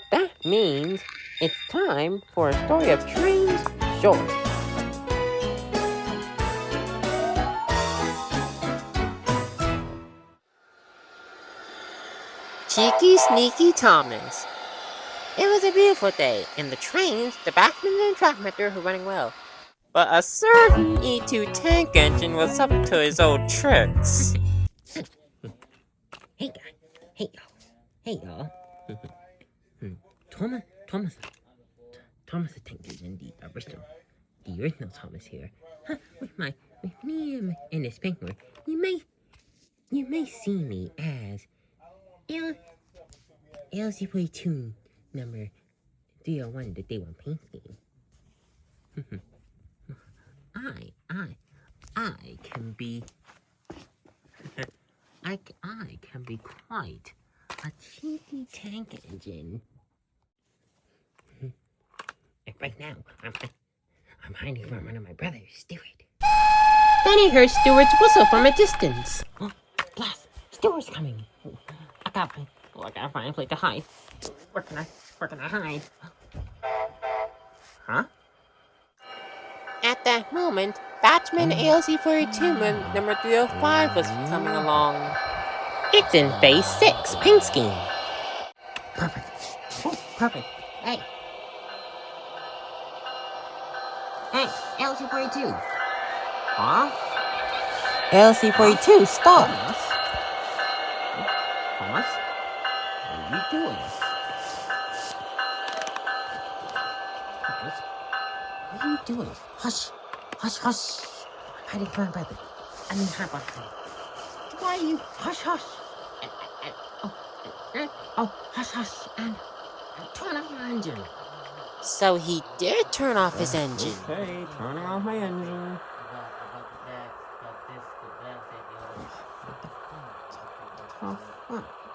That means it's time for a story of trains short. Cheeky Sneaky Thomas. It was a beautiful day, and the trains, the backman and track meter were running well. But a certain E2 tank engine was up to his old tricks. Hey guys, hey y'all. Thomas the Tank Engine, the original Thomas here. With me and this penguin, you may see me as LC42 number 301, the day one paint scheme. I can be I can be quite a cheeky tank engine. And right now, I'm hiding from one of my brothers, Stuart. Then he heard Stuart's whistle from a distance. Oh, blast! Stuart's coming. I gotta find a place to hide. Where can I hide? Huh? At that moment, Batchman ALC42 number 305 was coming along. It's in phase 6, paint scheme. Perfect. Oh, perfect. Hey, LC42. Huh? ALC42, stop. Thomas? What are you doing? Thomas? What are you doing? Hush. I'm hiding from my brother. I mean, hide behind. Why are you? Hush. Hush. And turn off your engine. So he did turn off his engine. Okay, turning off my engine.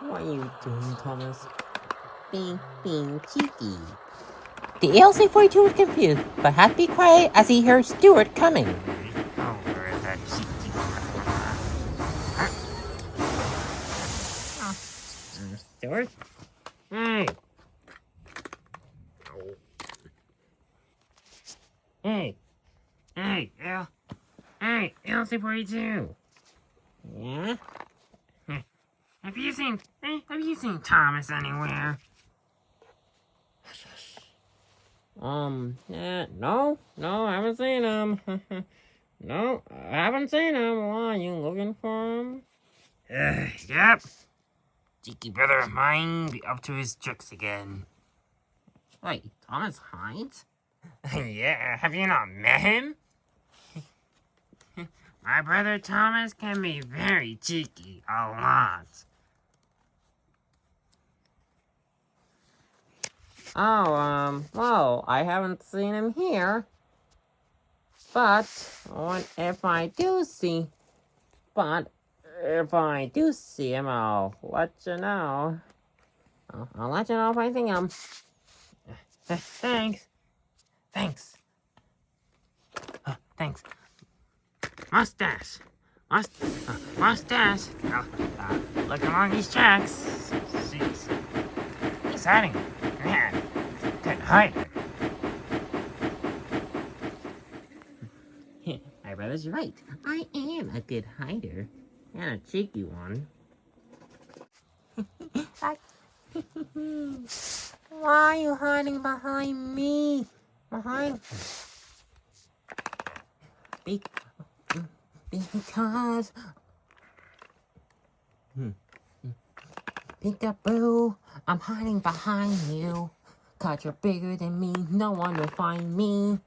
What are you doing, Thomas? Being cheeky. The ALC42 was confused, but had to be quiet as he heard Stuart coming. Oh, where is that cheeky? Stuart? Hey. Hey, LC42. Yeah? Have you seen Thomas anywhere? No, I haven't seen him. No, I haven't seen him. Why, are you looking for him? Yep. Cheeky brother of mine be up to his tricks again. Wait, Thomas hides? Yeah, have you not met him? My brother Thomas can be very cheeky, a lot. Well, I haven't seen him here. But if I do see him, I'll let you know. I'll let you know if I see him. Thanks. Thanks. Mustache. Look along these tracks. He's hiding. Man, good hider. My brother's right. I am a good hider. And a cheeky one. Why are you hiding behind me? Because... Peekaboo, I'm hiding behind you. 'Cause you're bigger than me, no one will find me.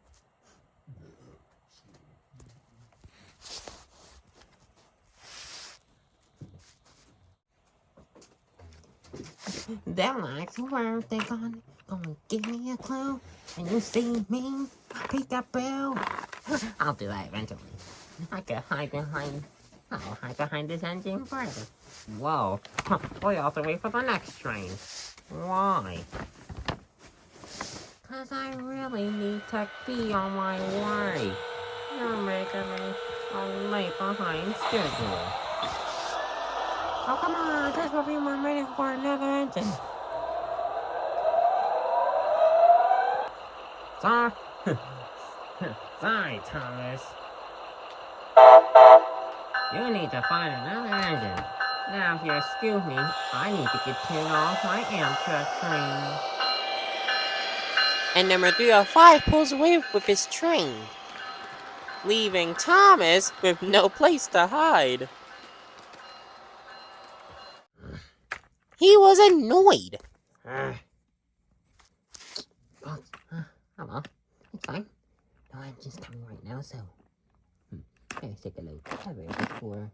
They'll ask where they gonna give me a clue. And you see me, peekaboo. I'll do that eventually. I'll hide behind this engine forever. Whoa, we have to wait for the next train. Why? 'Cause I really need to be on my way. You're making me late behind schedule. Oh, come on, just a few more minutes for another engine. Sorry. Sorry, Thomas. You need to find another engine. Now, if you excuse me, I need to get turned off my Amtrak train. And number 305 pulls away with his train, leaving Thomas with no place to hide. He was annoyed. Hello. It's fine. No engine's coming right now, so... Let's take a look. Before.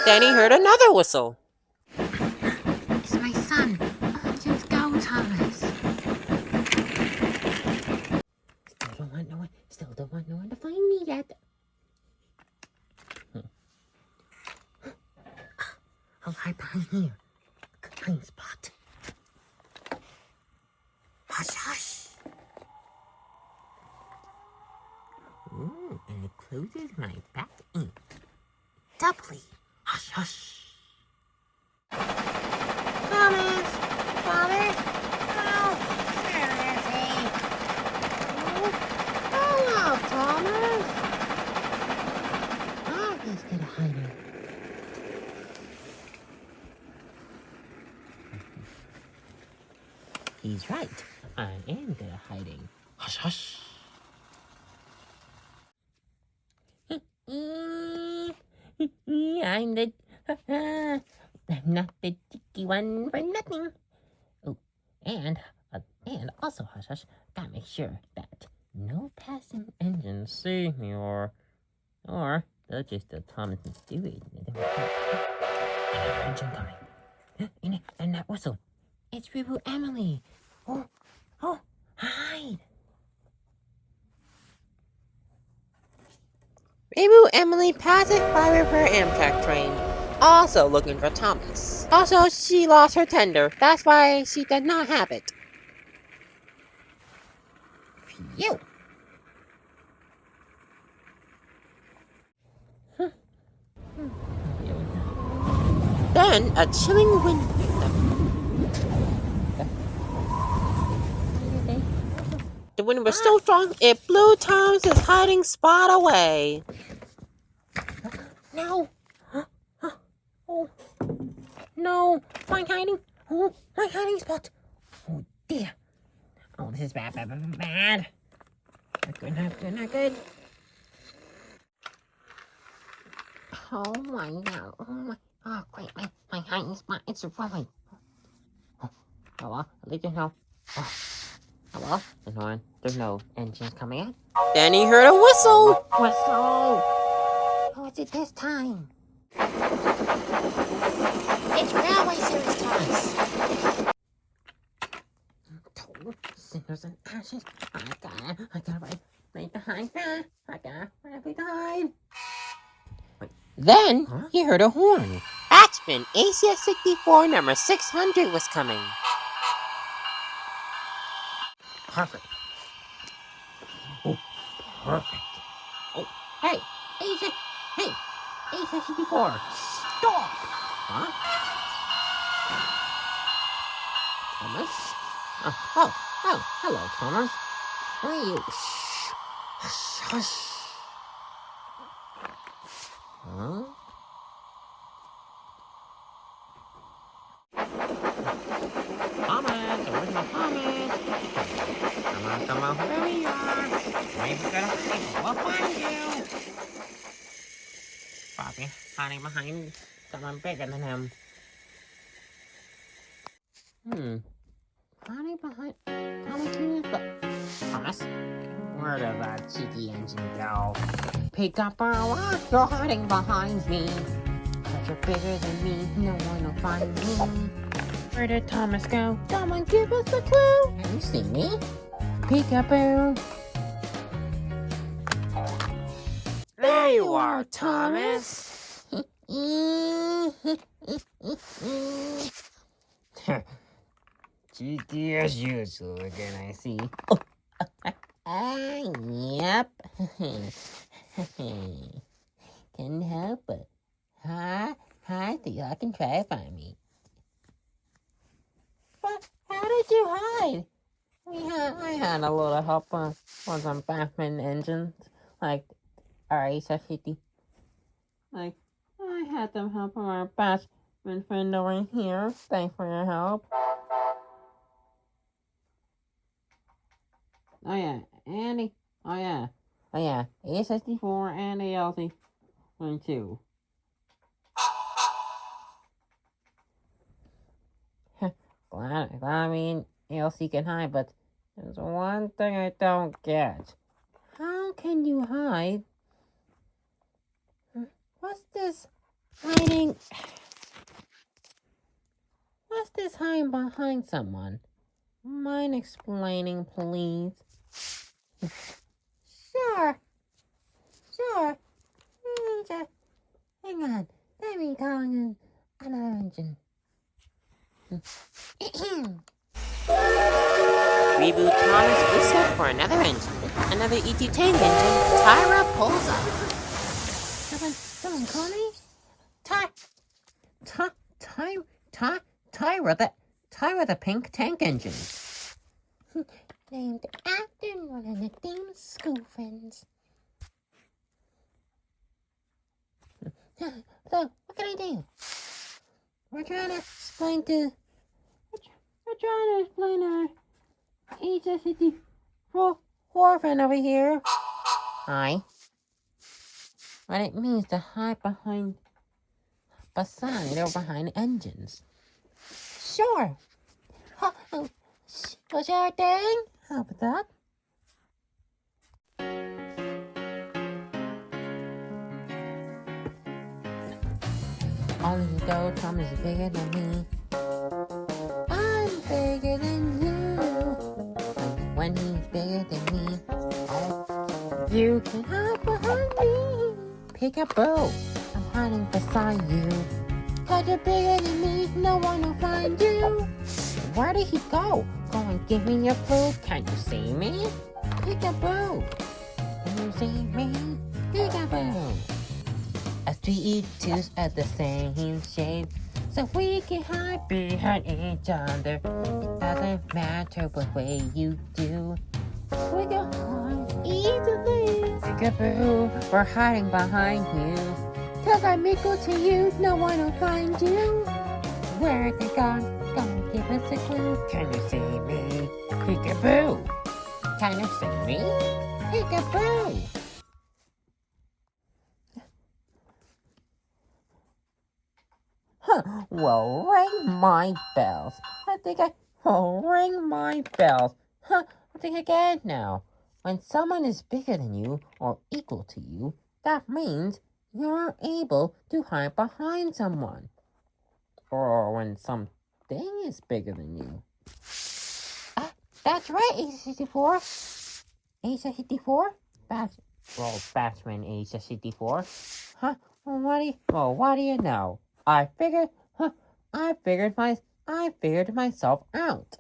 Then he heard another whistle. It's my son. Just go, Thomas. Still don't want no one to find me yet. I'll hide behind here. Good hiding spot. Hush, hush. Ooh, and it closes when I back in. Doubly. Hush, hush. Thomas! Thomas! Oh, where is he? Oh, hello, Thomas. Oh, he's gonna hide it. He's right. I am good at hiding. Hush, hush. I'm the... I'm not the cheeky one for nothing. Oh, and also, hush, hush, gotta make sure that no passing engines see me, or they'll just tell Thomas and Stewie. Another engine coming. And that whistle. It's Reboot Emily. Oh, hide. Reboot Emily passes by with her Amtrak train, also looking for Thomas. Also, she lost her tender. That's why she did not have it. Phew. Then a chilling wind hit them. The wind was so strong it blew Thomas's hiding spot away. No. Oh, no. My hiding. Oh, my hiding spot. Oh, dear. Oh, this is bad. Not good. Oh, my God. Oh, great. My hiding spot. It's ruined. Oh, hello? At least there's no... Oh, hello? There's no engines coming in. Then he heard a whistle. Whistle! What's it this time? It's Railway Series, Thomas. Cinders and ashes. I gotta leave behind. I gotta leave behind. Then he heard a horn. Batsman ACS 64 number 600 was coming. Perfect. Oh, perfect. Oh, hey, ACS 64. Stop! Huh? Thomas? Oh, hello, Thomas. Where are you? Shh. Hush. Huh? Thomas, original Thomas. Come on, where you are. Maybe we're gonna hide. We'll find you. Bobby, hiding behind someone bigger than him. Hiding behind Thomas, where did that cheeky engine go? Pick up our rock, you're hiding behind me. But you're bigger than me, no one will find me. Where did Thomas go? Someone give us a clue. Can you see me? Peekaboo. There you are, Thomas. Cheeky as usual, again I see. Yep. Couldn't help it. Hi, so y'all can try to find me. But how did you hide? I had a little help on some Batman engines, like our Ace-50. Like, I had them help our Batman friend over here. Thanks for your help. Oh yeah, Andy. Oh yeah, A64 and ALC one too. glad I mean ALC can hide, but there's one thing I don't get. How can you hide? What's this hiding? What's this hiding behind someone? Mind explaining, please? Sure. Just hang on. Let me call in another engine. Reboot Thomas whistled for another engine. Another E2 tank engine. Tyra pulls up. Someone call me? Tyra the pink tank engine. Named after one of the team's school friends. So, what can I do? We're trying to explain our H54 friend over here. Hi. What it means to hide beside or behind engines. Sure. Sure thing. How about that? Only though Tom is bigger than me. I'm bigger than you. And when he's bigger than me, You can hide behind me. Peekaboo, I'm hiding beside you. 'Cause you're bigger than me, no one will find you. Where did he go? Go and give me your food. Can you see me? Peekaboo. Can you see me? Peekaboo. As we eat two at the same shape, so we can hide behind each other. It doesn't matter what way you do. We can hide Easily. Peekaboo, we're hiding behind you. 'Cause I'm equal to you, no one will find you. Where they gone? Don't give us a clue. Can you see me? Peekaboo. Can you see me? Peekaboo. Huh. Well, ring my bells. I think I will ring my bells. Huh. I think I get it now. When someone is bigger than you or equal to you, that means you're able to hide behind someone. Or when something is bigger than you. That's right, A64. A64? Batman A64. Huh? Well, what do you know? I figured myself out.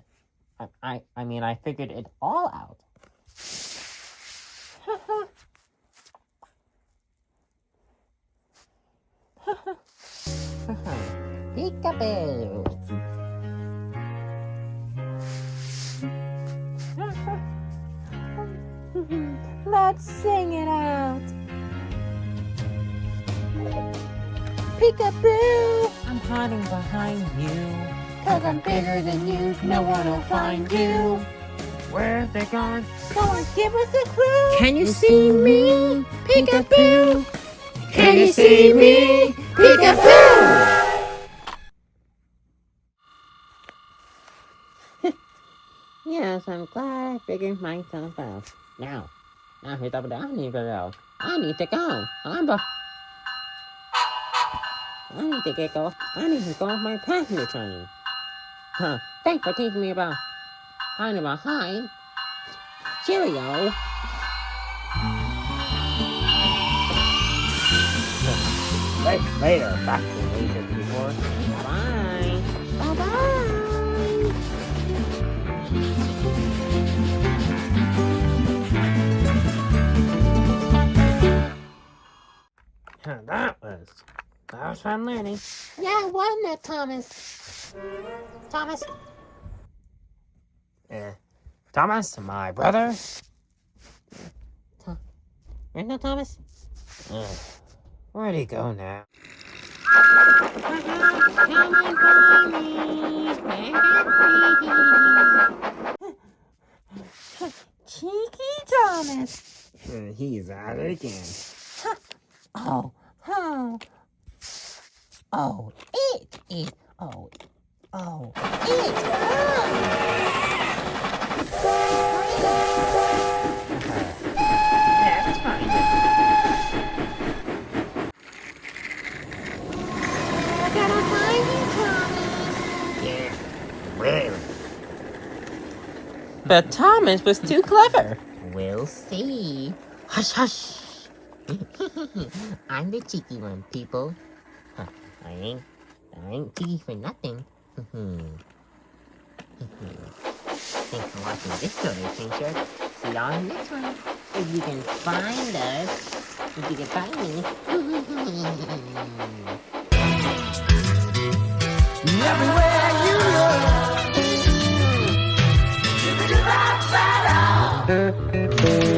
I mean, I figured it all out. Peekaboo. Let's sing it out. Peekaboo. I'm hiding behind you. 'Cause I'm bigger than you, no one will find you. Where have they gone? Go and give us a clue. Can you see me? Peekaboo. Can you see me? Peekaboo. Yes, I'm glad I figured myself out. Now here's up and I need to go. I need to go. I need to get go. I need to go off my passenger train. Huh. Thanks for teaching me about hiding behind. Cheerio. Later, back to Asia before. Bye. Bye-bye. That was fun learning. Yeah, wasn't it, Thomas? Thomas? Thomas, my brother. Where's no Thomas? Where'd he go now? Cheeky Thomas. He's at it again. Oh, oh. Oh, it is. Oh, it's That's fine. I gotta find you, Thomas. Yeah, well, But Thomas was too clever. we'll see. Hush, hush. I'm the cheeky one, people. Huh, I ain't cheeky for nothing. Thanks for watching this story, Pincher. See y'all in the next one. If you can find us, if you can find me. everywhere you look.